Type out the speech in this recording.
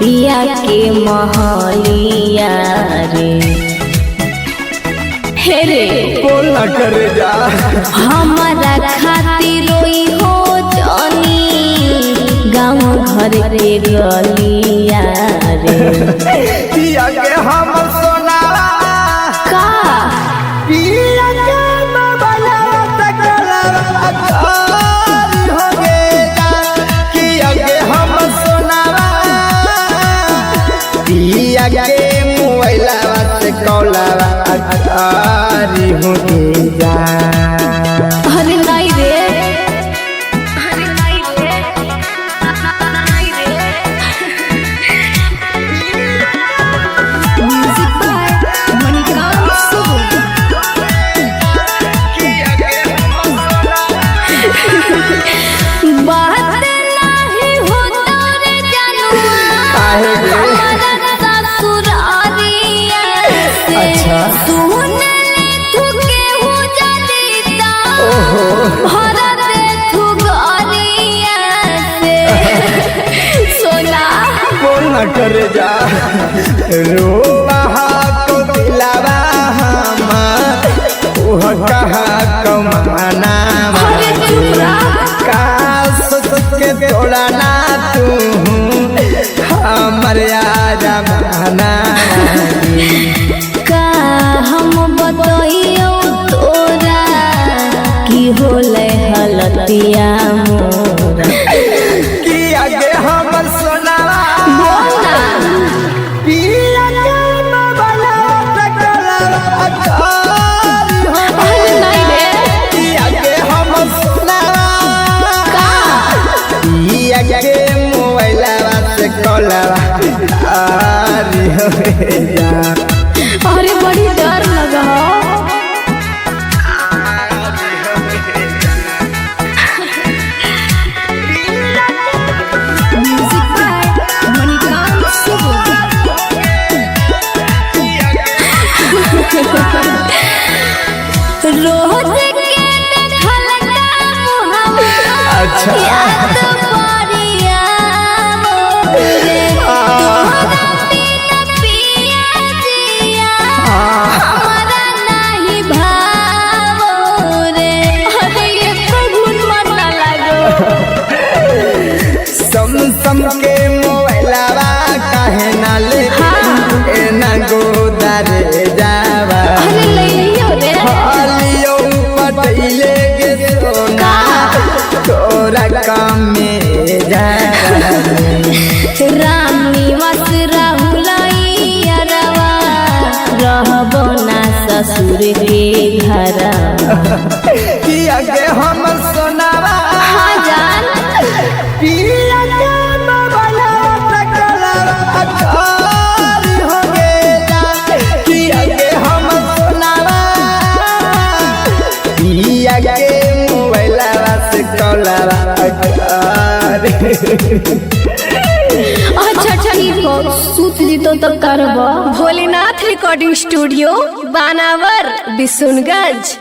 पिया के महलिया रे हे रे बोल ना करे जा हमारा खातिर रोई हो जानी गाँव घर के गलिया रे पिया के हम सोना का पिया के बाबला तकला अकारी हो गेला पिया के हम सोना पिया के मोबाइला से कौला अकारी हो गेला। अरे नहीं रे अरे नहीं रे म्यूजिक बाय मणिकांत सुगम बात नहीं होता रे जानुआ काहे रे? हमारा ससुरारिया से अच्छा। सुन ले तू केहू जदीता ओहो भरा दे तू गरिया से सोना बोल ना करे जा रो बहा को दिलावा हमार ओह कहा कमाना अरे चुरा का सोच के तोड़ा ना तू हमर यारा माना का हम बतइयो तोरा की होले हलतिया मोरा कि आगे हमर सोनावा बोला पिया के बाबला तकला अकारी हो अरे नहीं रे कि आगे हमर सोनावा का पिया के मोबाइला से कौलावा अकारी हो जा। अरे बड़ी डर लगा म्यूजिक बाय मणिकांत सुगम रोज के देखल का मुहम्मद अच्छा। याद पड़िया मोरे तोहरा बिना पिया जिया हमारा नहीं भावो रे अरे ये फगुन मन ना लागो सम के मोबाइलावा काहे ना ले ए ना गोदारे जावा अरे लइयो रे हालियो पटैले के सोना तोरा काम में जावा रानी मस राहुलैया रवा रहबो ना ससुर के घर कि आगे हमर सोनावा हाँ जान पिया के बाबला तकला अकारी हो गेला कि आगे हमर सोनावा पिया के मोबाइला से कौलावा अकारी अच्छा ठीक हो सूत जी तो तब करबो भोलेनाथ रिकॉर्डिंग स्टूडियो बानावर बिशुनगंज।